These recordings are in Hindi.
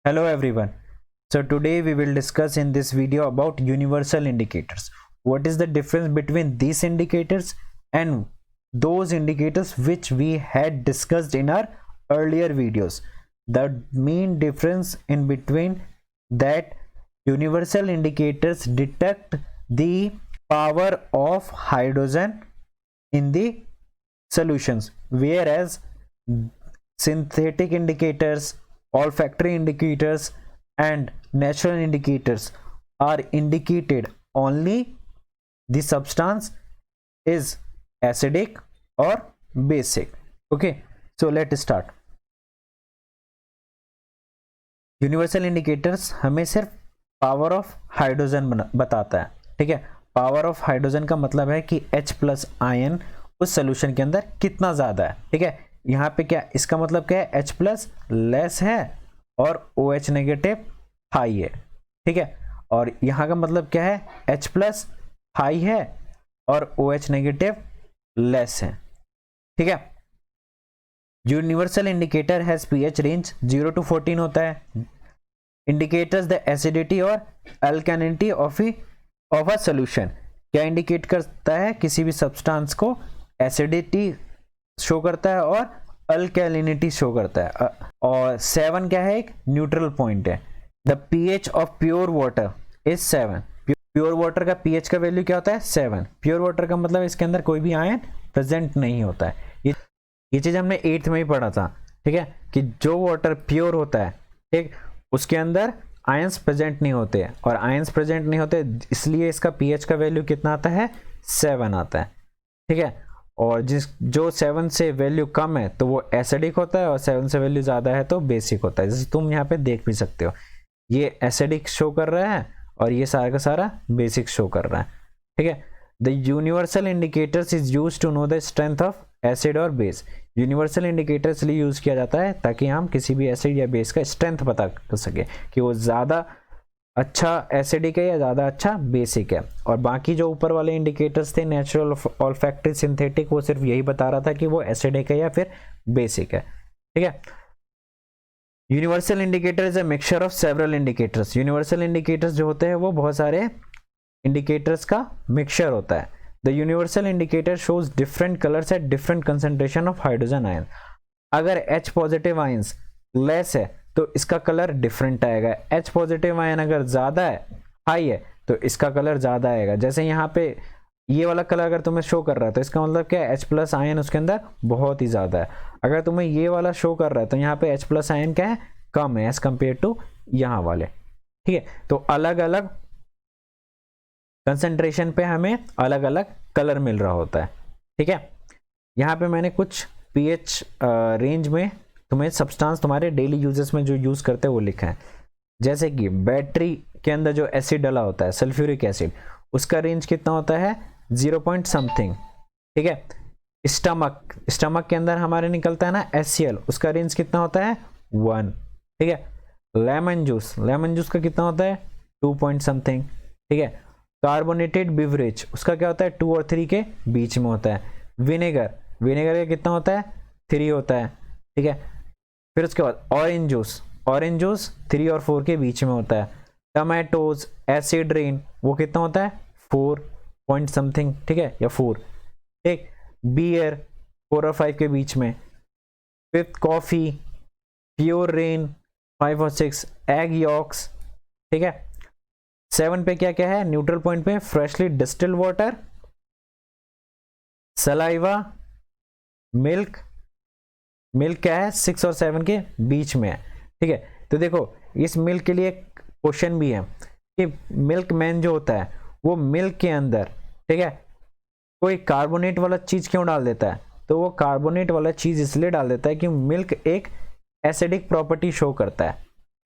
Hello everyone. So today we will discuss in this video about universal indicators. What is the difference between these indicators and those indicators which we had discussed in our earlier videos? The main difference in between that universal indicators detect the power of hydrogen in the solutions, whereas synthetic indicators, olfactory indicators and natural indicators are indicated only the substance is acidic or basic. Okay, so let's start. Universal indicators हमें सिर्फ पावर ऑफ हाइड्रोजन बताता है. ठीक है, पावर ऑफ हाइड्रोजन का मतलब है कि H प्लस आयन उस सोल्यूशन के अंदर कितना ज्यादा है. ठीक है, यहाँ पे क्या इसका मतलब क्या है, H प्लस लेस है और OH नेगेटिव हाई है. ठीक है, और यहाँ का मतलब क्या है, H प्लस हाई है और OH नेगेटिव लेस है. ठीक है, universal indicator has pH range 0 to 14 होता है. इंडिकेटर्स द एसिडिटी और अल्कैलिनिटी ऑफ अ सॉल्यूशन. क्या इंडिकेट करता है, किसी भी सब्सटेंस को एसिडिटी शो करता है और अल्कैलिनिटी शो करता है. और 7 क्या है, एक न्यूट्रल पॉइंट है. The pH of pure water is 7. Pure water का pH का वैल्यू क्या होता है, 7. प्योर वाटर का मतलब इसके अंदर कोई भी आयन प्रेजेंट नहीं होता है. ये चीज हमने 8th में ही पढ़ा था. ठीक है, कि जो वाटर प्योर होता है, ठीक, उसके अंदर आयंस प्रेजेंट नहीं होते, और आयंस प्रेजेंट नहीं होते इसलिए इसका pH का वैल्यू कितना आता है, 7 आता है. ठीक है, और जो 7 से वैल्यू कम है तो वो एसिडिक होता है, और 7 से वैल्यू ज्यादा है तो बेसिक होता है. जैसे तुम यहाँ पे देख भी सकते हो, ये एसिडिक शो कर रहा है और ये सारा का सारा बेसिक शो कर रहा है. ठीक है, the universal indicators is used to know the strength of acid और बेस. यूनिवर्सल इंडिकेटर इसलिए यूज किया जाता है ताकि हम किसी भी एसिड या बेस का स्ट्रेंथ पता कर सके कि वो ज्यादा अच्छा एसिडिक है या ज्यादा अच्छा बेसिक है. और बाकी जो ऊपर वाले इंडिकेटर्स थे, नेचुरल, ऑल्फैक्टरी, सिंथेटिक, वो सिर्फ यही बता रहा था कि वो एसिडिक है या फिर बेसिक है. ठीक है, universal indicator is a mixture of several indicators. Universal indicators जो होते हैं वो बहुत सारे इंडिकेटर्स का मिक्सचर होता है. The universal indicator shows different colors at different concentration of hydrogen ion. अगर H पॉजिटिव आयंस लेस है तो इसका कलर डिफरेंट आएगा. H पॉजिटिव आयन अगर ज्यादा है, हाई है, तो इसका कलर ज्यादा आएगा. जैसे यहाँ पे ये वाला कलर अगर तुम्हें शो कर रहा है तो इसका मतलब क्या है, H प्लस आयन उसके अंदर बहुत ही ज्यादा है. अगर तुम्हें ये वाला शो कर रहा है तो यहाँ पे H प्लस आयन क्या है, कम है एज कंपेयर टू यहाँ वाले. ठीक है, तो अलग अलग कंसंट्रेशन पे हमें अलग अलग कलर मिल रहा होता है. ठीक है, यहाँ पे मैंने कुछ pH रेंज में तुम्हें सब्सटेंस तुम्हारे डेली यूजेस में जो यूज करते हैं वो लिखा है. जैसे कि बैटरी के अंदर जो एसिड डला होता है, सल्फ्यूरिक एसिड, उसका रेंज कितना होता है, 0 पॉइंट समथिंग. ठीक है, स्टमक के अंदर हमारे निकलता है ना HCl, उसका रेंज कितना होता है, 1. ठीक है, लेमन जूस का कितना होता है, 2 पॉइंट समथिंग. ठीक है, कार्बोनेटेड बिवरेज उसका क्या होता है, 2 और 3 के बीच में होता है. विनेगर का कितना होता है, 3 होता है. ठीक है, फिर उसके बाद ऑरेंज जूस 3 और 4 के बीच में होता है. टमाटोज एसिड रेन वो कितना होता है, 4 पॉइंट समथिंग. ठीक है, या 4. ठीक, बियर 4 और 5 के बीच में. फिफ्थ कॉफी, प्योर रेन 5 और 6, एग यॉक्स. ठीक है, 7 पे क्या क्या है, न्यूट्रल पॉइंट पे freshly distilled water, saliva, milk क्या है, 6 और 7 के बीच में है. ठीक है, तो देखो इस मिल्क के लिए क्वेश्चन भी है कि मिल्क मैन जो होता है वो मिल्क के अंदर, ठीक है, कोई कार्बोनेट वाला चीज क्यों डाल देता है, तो वो कार्बोनेट वाला चीज इसलिए डाल देता है कि मिल्क एक एसिडिक प्रॉपर्टी शो करता है.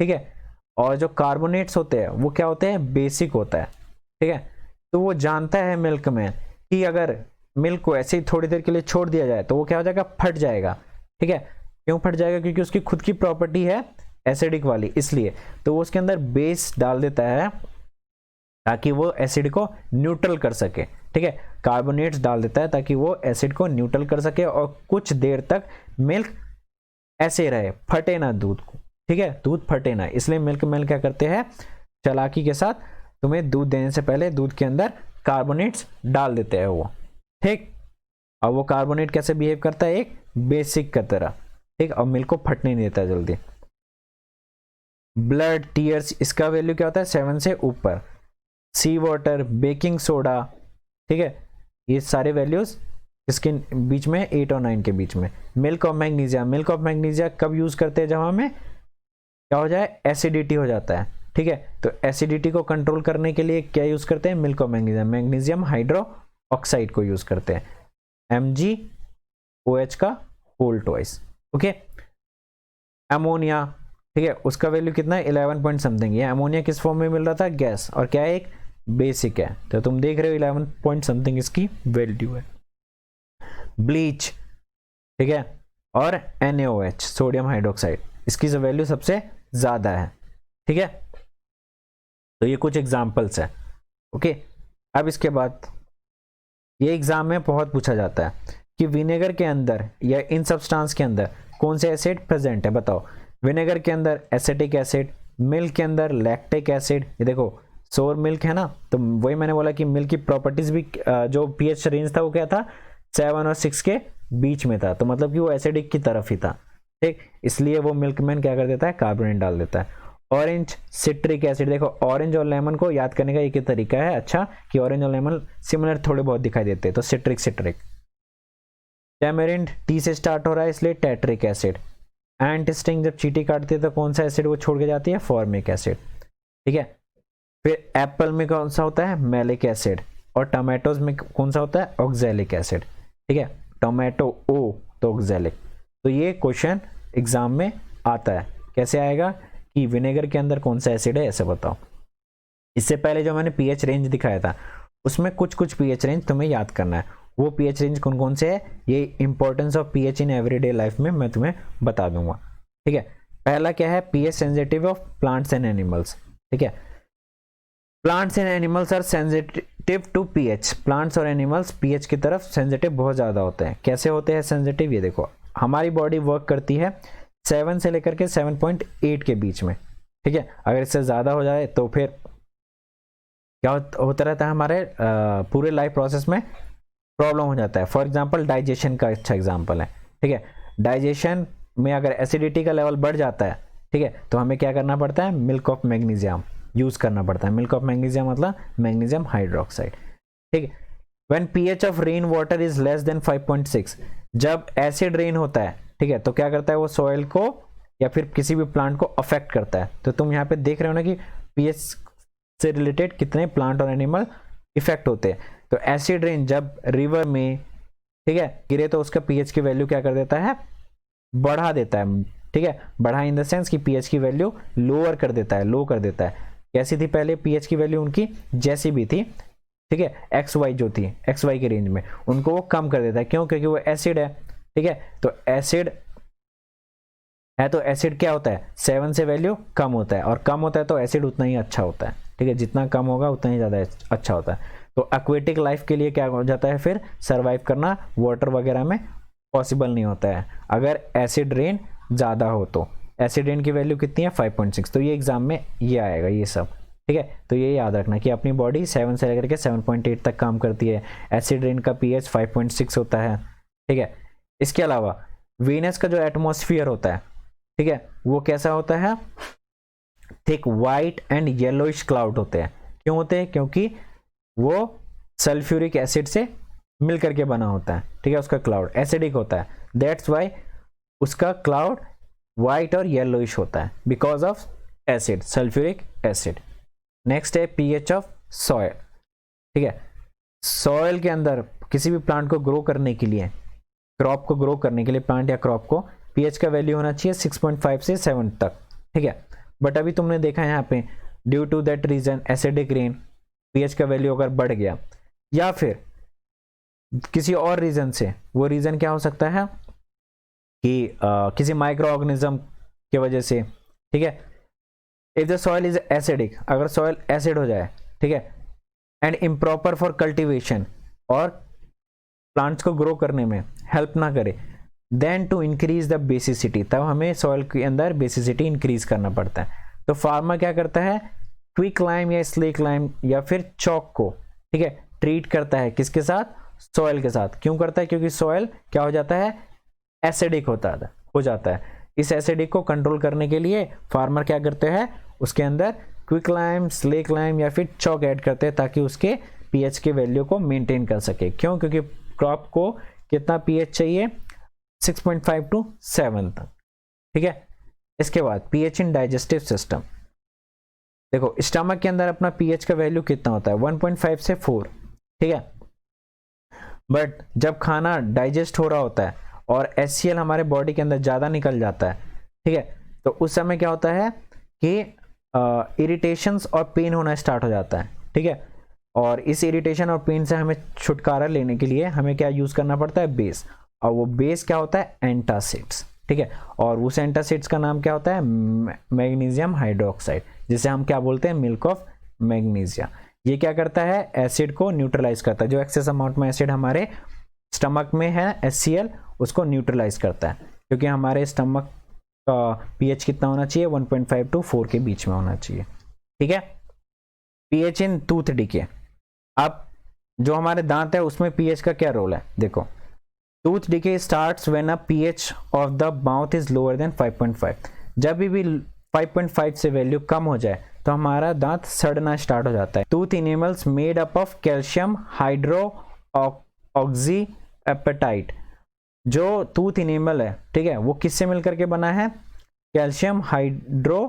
ठीक है, और जो कार्बोनेट्स होते हैं वो क्या होते हैं, बेसिक होता है. ठीक है, तो वो जानता है मिल्क में कि अगर मिल्क को ऐसे ही थोड़ी देर के लिए छोड़ दिया जाए तो वो क्या हो जाएगा, फट जाएगा. ठीक है, क्यों फट जाएगा, क्योंकि उसकी खुद की प्रॉपर्टी है एसिडिक वाली, इसलिए तो वो उसके अंदर बेस डाल देता है ताकि वो एसिड को न्यूट्रल कर सके. ठीक है, कार्बोनेट्स डाल देता है ताकि वो एसिड को न्यूट्रल कर सके और कुछ देर तक मिल्क ऐसे रहे, फटे ना दूध को. ठीक है, दूध फटे ना, इसलिए मिल्क मैन क्या करते हैं, चालाकी के साथ तुम्हें दूध देने से पहले दूध के अंदर कार्बोनेट्स डाल देते हैं वो, ठीक। अब वो कार्बोनेट कैसे बिहेव करता है, एक बेसिक की तरह, ठीक। और मिल्क को फटने नहीं देता जल्दी। ब्लड, टीयर्स, इसका वैल्यू क्या होता है, 7 से ऊपर। सी वाटर, बेकिंग सोडा, ठीक है, ये सारे वैल्यूज इसके बीच में 8 और 9 के बीच में। Milk of magnesia, milk of magnesia कब यूज करते हैं, जब हमें क्या हो जाए, एसिडिटी हो जाता है, ठीक है। तो एसिडिटी को कंट्रोल करने के लिए क्या यूज करते हैं, milk of magnesia, magnesium hydro oxide को यूज करते हैं, MgOH का होल ट्वाइस, ओके। अमोनिया, ठीक है, उसका वैल्यू कितना है, 11 पॉइंट समथिंग। ये अमोनिया किस फॉर्म में मिल रहा था, गैस, और क्या है, एक बेसिक है, तो तुम देख रहे हो 11 पॉइंट समथिंग इसकी वैल्यू है। ब्लीच, ठीक है, और NaOH, सोडियम हाइड्रोक्साइड, इसकी जो वैल्यू सबसे ज्यादा है, ठीक है। तो ये कुछ एग्जांपल्स है, ओके। अब इसके बाद ये एग्जाम में बहुत पूछा जाता है कि विनेगर के अंदर या इन सब्सटेंस के अंदर कौन से एसिड प्रेजेंट है, बताओ। विनेगर के अंदर एसिटिक एसिड, मिल्क के अंदर लैक्टिक एसिड, ये देखो सोर मिल्क है ना, तो वही मैंने बोला कि मिल्क की प्रॉपर्टीज भी जो पीएच रेंज था वो क्या था, 7 और 6 के बीच में था, तो मतलब कि वो एसिडिक की तरफ ही था, ठीक। इसलिए वो मिल्कमैन क्या कर देता है, कार्बोनेट डाल देता है। ऑरेंज, सिट्रिक एसिड, देखो ऑरेंज और लेमन को याद करने का एक ही तरीका है, अच्छा, कि ऑरेंज और लेमन सिमिलर थोड़े बहुत दिखाई देते हैं, तो सिट्रिक सिट्रिक। टैमरिंड, टी से स्टार्ट हो रहा है इसलिए टैट्रिक एसिड। एंट स्टिंग जब चींटी काटती है तो कौन सा एसिड वो छोड़ के जाती है, फॉर्मिक एसिड, ठीक है। फिर एप्पल में कौन सा होता है, मैलिक एसिड, और टमाटोज में कौन सा होता है, ऑक्सैलिक एसिड, ठीक है। टोमेटो ओ तो ऑक्सैलिक। तो ये क्वेश्चन एग्जाम में आता है, कैसे आएगा कि विनेगर के अंदर कौन सा एसिड है, ऐसे बताओ। इससे पहले जो मैंने पीएच रेंज दिखाया था उसमें कुछ पीएच रेंज तुम्हें याद करना है, वो पीएच रेंज कौन कौन से है, ये importance of pH in everyday life में मैं तुम्हें बता दूंगा, ठीक है। पहला क्या है, pH sensitive of plants and animals, ठीक है। Plants and animals are sensitive to pH, plants और एनिमल्स पीएच की तरफ सेंसिटिव बहुत ज्यादा होते हैं। कैसे होते हैं सेंसिटिव, ये देखो, हमारी बॉडी वर्क करती है 7 से लेकर के 7.8 के बीच में, ठीक है। अगर इससे ज्यादा हो जाए तो फिर क्या होता रहता है, हमारे पूरे लाइफ प्रोसेस में प्रॉब्लम हो जाता है। फॉर एग्जांपल डाइजेशन का अच्छा एग्जांपल है, ठीक है। डाइजेशन में अगर एसिडिटी का लेवल बढ़ जाता है, ठीक है, तो हमें क्या करना पड़ता है, मिल्क ऑफ मैग्नीशियम यूज करना पड़ता है। मिल्क ऑफ मैग्नीशियम मतलब मैग्नीशियम हाइड्रोक्साइड, ठीक है। When pH of rain water is less than 5.6, जब एसिड रेन होता है, ठीक है, तो क्या करता है वो सॉइल को या फिर किसी भी प्लांट को अफेक्ट करता है। तो तुम यहाँ पे देख रहे हो ना कि पीएच से रिलेटेड कितने प्लांट और एनिमल इफेक्ट होते हैं। तो एसिड रेन जब रिवर में, ठीक है, गिरे तो उसका पीएच की वैल्यू क्या कर देता है, बढ़ा देता है, ठीक है। बढ़ा इन द सेंस कि पीएच की वैल्यू लोअर कर देता है, लो कर देता है। कैसी थी पहले पीएच की वैल्यू उनकी, जैसी भी थी, ठीक है, एक्स वाई जो थी, एक्स वाई के रेंज में, उनको वो कम कर देता है। क्यों, क्योंकि वो एसिड है, ठीक है। तो एसिड है तो एसिड क्या होता है, 7 से वैल्यू कम होता है, और कम होता है तो एसिड उतना ही अच्छा होता है, ठीक है। जितना कम होगा उतना ही ज्यादा अच्छा होता है। तो एक्वेटिक लाइफ के लिए क्या हो जाता है, फिर सरवाइव करना वाटर वगैरह में पॉसिबल नहीं होता है अगर एसिड रेन ज्यादा हो। तो एसिड रेन की वैल्यू कितनी है, 5.6। तो ये एग्जाम में ये आएगा ये सब, ठीक है। तो ये याद रखना कि अपनी बॉडी 7 से लेकर के 7.8 तक काम करती है, एसिड रेन का पीएच 5.6 होता है, ठीक है। इसके अलावा वीनस का जो एटमॉस्फेयर होता है, ठीक है, वो कैसा होता है, thick white and yellowish cloud होते हैं। क्यों होते हैं, क्योंकि वो सल्फ्यूरिक एसिड से मिल करके बना होता है, ठीक है। उसका क्लाउड एसिडिक होता है, दैट्स वाई उसका क्लाउड व्हाइट और येलोइश होता है, because of acid, sulphuric acid. Next है पीएच ऑफ सॉइल, ठीक है। सॉइल के अंदर किसी भी प्लांट को ग्रो करने के लिए, क्रॉप को ग्रो करने के लिए, प्लांट या क्रॉप को पीएच का वैल्यू होना चाहिए 6.5 से 7 तक, ठीक है। बट अभी तुमने देखा यहाँ पे due to that reason acidic rain, pH का वैल्यू अगर बढ़ गया, या फिर किसी और रीजन से, वो रीजन क्या हो सकता है कि किसी माइक्रो ऑर्गेनिज्म की वजह से, ठीक है। If the soil is acidic, अगर सॉइल एसिड हो जाए, ठीक है, एंड इम्प्रॉपर फॉर कल्टीवेशन, और प्लांट्स को ग्रो करने में हेल्प ना करे, then to increase the basicity, तब हमें सॉइल के अंदर बेसिसिटी इंक्रीज करना पड़ता है। तो फार्मर क्या करता है, क्विक लाइम या स्लेक लाइम या फिर चौक को, ठीक है, ट्रीट करता है किसके साथ, सॉइल के साथ। क्यों करता है, क्योंकि सॉइल क्या हो जाता है, एसिडिक हो जाता है। इस एसिडिक को कंट्रोल करने के लिए फार्मर क्या करते हैं, उसके अंदर क्विक लाइम, स्लेक लाइम या फिर चौक ऐड करते हैं ताकि उसके पीएच के वैल्यू को मेंटेन कर सके। क्यों, क्योंकि क्रॉप को कितना पीएच चाहिए, 6.5 to 7 तक, ठीक है। इसके बाद पीएच इन डाइजेस्टिव सिस्टम, देखो स्टमक के अंदर अपना पीएच का वैल्यू कितना होता है, 1.5 से 4, ठीक है। बट जब खाना डाइजेस्ट हो रहा होता है और HCl हमारे बॉडी के अंदर ज़्यादा निकल जाता है, ठीक है, तो उस समय क्या होता है कि इरिटेशंस और पेन होना स्टार्ट हो जाता है, ठीक है। और इस इरिटेशन और पेन से हमें छुटकारा लेने के लिए हमें क्या यूज़ करना पड़ता है, बेस। और वो बेस क्या होता है, एंटासिड्स, ठीक है। और उस एंटासिड्स का नाम क्या होता है, मैग्नीशियम हाइड्रोक्साइड, जिसे हम क्या बोलते हैं, मिल्क ऑफ मैग्नीशिया। ये क्या करता है, एसिड को न्यूट्रलाइज करता है। जो एक्सेस अमाउंट में एसिड हमारे स्टमक में है HCl, उसको न्यूट्रलाइज करता है, क्योंकि हमारे स्टमक का पीएच कितना होना चाहिए, 1.5 to 4 के बीच में होना चाहिए, ठीक है। पीएच इन टूथ डीके, अब जो हमारे दांत है उसमें पीएच का क्या रोल है, देखो tooth decay starts when a pH of the mouth is lower than 5.5। जब भी 5.5 से वैल्यू कम हो जाए तो हमारा दांत सड़ना स्टार्ट हो जाता है। Tooth enamels made up of calcium hydroxyapatite, जो टूथ इनेमल है, ठीक है, वो किससे मिलकर के बना है, कैल्शियम हाइड्रो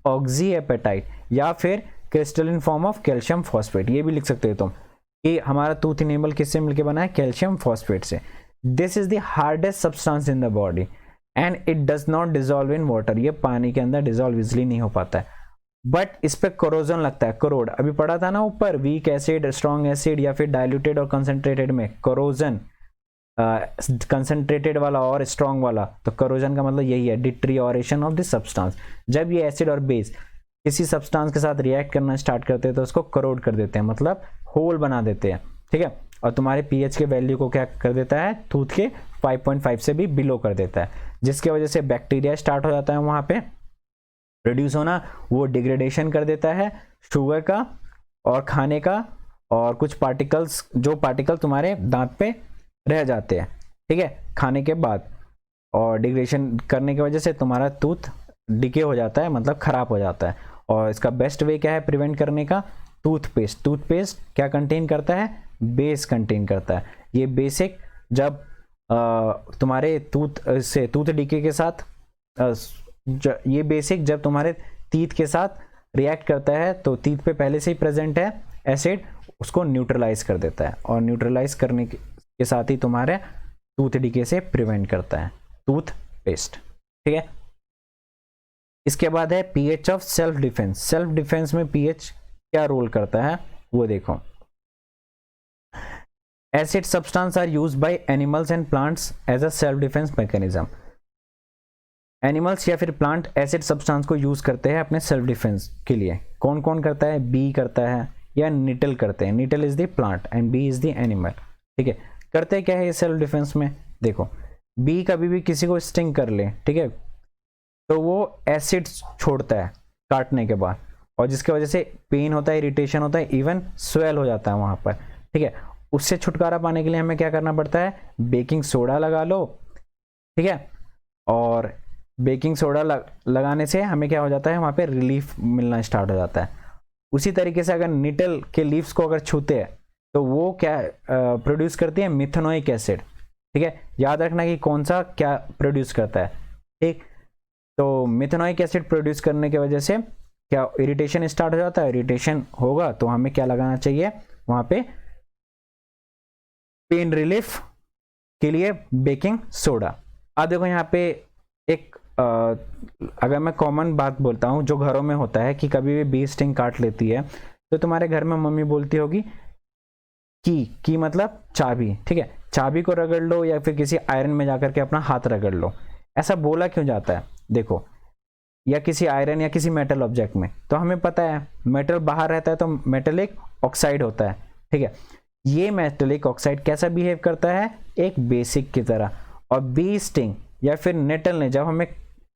ऑक्सी एपेटाइट या फिर crystalline form of calcium phosphate. ये भी लिख सकते हो तुम कि हमारा टूथ इनेमल किससे मिलकर बना है, कैल्शियम फॉस्फेट से। This is the hardest substance in the body and it does not dissolve in water, ये पानी के अंदर डिजोल्व इजिली नहीं हो पाता है। बट इस पे कोरोजन लगता है, करोड अभी पढ़ा था ना ऊपर, वीक एसिड, स्ट्रॉन्ग एसिड या फिर डाइल्यूटेड और कंसंट्रेटेड में कोरोजन, कंसंट्रेटेड वाला और स्ट्रॉन्ग वाला, तो कोरोजन का मतलब यही है, डिट्रियोरेशन ऑफ दिस सब्सटेंस। जब ये एसिड और बेस किसी सब्सटेंस के साथ रिएक्ट करना स्टार्ट करते हैं तो उसको करोड कर देते हैं, मतलब होल बना देते हैं, ठीक है। और तुम्हारे पीएच के वैल्यू को क्या कर देता है, टूथ के 5.5 से भी बिलो कर देता है, जिसके वजह से बैक्टीरिया स्टार्ट हो जाता है वहां पे प्रोड्यूस होना, वो डिग्रेडेशन कर देता है शुगर का और खाने का, और कुछ पार्टिकल्स, जो पार्टिकल तुम्हारे दांत पे रह जाते हैं, ठीक है, खाने के बाद, और डिग्रेडेशन करने की वजह से तुम्हारा टूथ डिके हो जाता है, मतलब खराब हो जाता है। और इसका बेस्ट वे क्या है प्रिवेंट करने का, टूथपेस्ट। टूथपेस्ट क्या कंटेन करता है, बेस कंटेन करता है। ये बेसिक जब तुम्हारे टूथ डीके के साथ ये बेसिक जब तुम्हारे टीथ के साथ रिएक्ट करता है तो टीथ पे पहले से ही प्रेजेंट है एसिड, उसको न्यूट्रलाइज कर देता है, और न्यूट्रलाइज करने के साथ ही तुम्हारे टूथ डीके से प्रिवेंट करता है टूथपेस्ट, ठीक है। इसके बाद है pH of self defence. Self defence में पीएच क्या रोल करता है वो देखो। Acid substance are used by animals and plants as a self defence mechanism. Animals या फिर प्लांट एसिड सब्सटेंस को यूज करते हैं अपने सेल्फ डिफेंस के लिए। कौन कौन करता है, बी करता है या निटल करते हैं। निटल is the plant and B is the animal, ठीक है। करते क्या है ये सेल्फ डिफेंस में, देखो बी कभी भी किसी को स्टिंग कर ले, ठीक है, तो वो एसिड छोड़ता है काटने के बाद, और जिसकी वजह से पेन होता है, इरिटेशन होता है, इवन स्वेल हो जाता है वहां पर, ठीक है। उससे छुटकारा पाने के लिए हमें क्या करना पड़ता है, बेकिंग सोडा लगा लो, ठीक है। और बेकिंग सोडा लगाने से हमें क्या हो जाता है, वहां पे रिलीफ मिलना स्टार्ट हो जाता है। उसी तरीके से अगर निटल के लीव्स को अगर छूते हैं तो वो क्या प्रोड्यूस करती है, मिथेनोइक एसिड, ठीक है। याद रखना कि कौन सा क्या प्रोड्यूस करता है, ठीक। तो मिथेनोइक एसिड प्रोड्यूस करने की वजह से क्या इरिटेशन स्टार्ट हो जाता है। इरिटेशन होगा तो हमें क्या लगाना चाहिए वहां पे, पेन रिलीफ के लिए बेकिंग सोडा। अब देखो यहाँ पे एक अगर मैं कॉमन बात बोलता हूँ जो घरों में होता है कि कभी भी बी स्टिंग काट लेती है, तो तुम्हारे घर में मम्मी बोलती होगी की मतलब चाबी, ठीक है, चाबी को रगड़ लो या फिर किसी आयरन में जाकर के अपना हाथ रगड़ लो। ऐसा बोला क्यों जाता है, देखो, या किसी आयरन या किसी मेटल ऑब्जेक्ट में, तो हमें पता है मेटल बाहर रहता है तो मेटेलिक ऑक्साइड होता है, ठीक है। ये मेटेलिक ऑक्साइड कैसा बिहेव करता है, एक बेसिक की तरह, और बी स्टिंग या फिर नेटल ने जब हमें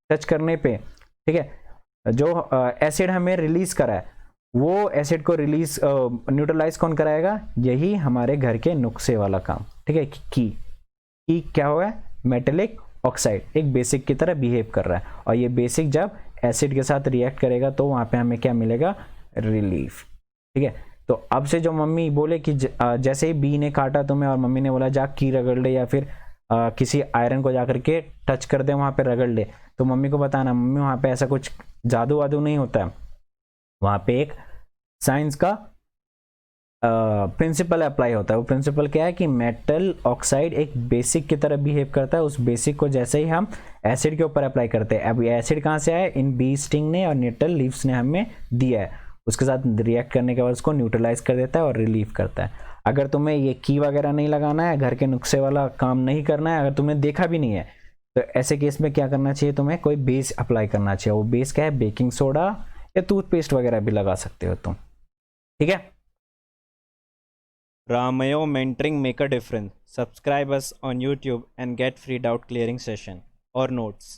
टच करने पे, ठीक है, जो एसिड हमें रिलीज करा है, वो एसिड को रिलीज न्यूट्रलाइज कौन कराएगा? यही हमारे घर के नुस्खे वाला काम, ठीक है। की क्या हुआ है? मेटेलिक ऑक्साइड एक बेसिक की तरह बिहेव कर रहा है, और ये बेसिक जब एसिड के साथ रिएक्ट करेगा तो वहां पे हमें क्या मिलेगा? रिलीफ, ठीक है। तो अब से जो मम्मी बोले कि जैसे ही बी ने काटा तुम्हें और मम्मी ने बोला जा की रगड़ ले, या फिर किसी आयरन को जाकर के टच कर दे, वहां पे रगड़ ले, तो मम्मी को बताना मम्मी वहां पे ऐसा कुछ जादू वादू नहीं होता है, वहां पे एक साइंस का प्रिंसिपल अप्लाई होता है। वो प्रिंसिपल क्या है कि मेटल ऑक्साइड एक बेसिक की तरह बिहेव करता है, उस बेसिक को जैसे ही हम एसिड के ऊपर अप्लाई करते हैं, अब एसिड कहाँ से आया? इन बी स्टिंग ने और नेटल लीव्स ने हमें दिया है, उसके साथ रिएक्ट करने के बाद उसको न्यूट्रलाइज कर देता है और रिलीव करता है। अगर तुम्हें ये की वगैरह नहीं लगाना है, घर के नुस्खे वाला काम नहीं करना है, अगर तुमने देखा भी नहीं है, तो ऐसे केस में क्या करना चाहिए? तुम्हें कोई बेस अप्लाई करना चाहिए। वो बेस क्या है? बेकिंग सोडा या टूथपेस्ट वगैरह भी लगा सकते हो तुम, ठीक है। Ramayo Mentoring Make a Difference. Subscribe us on YouTube and get free doubt clearing session or notes.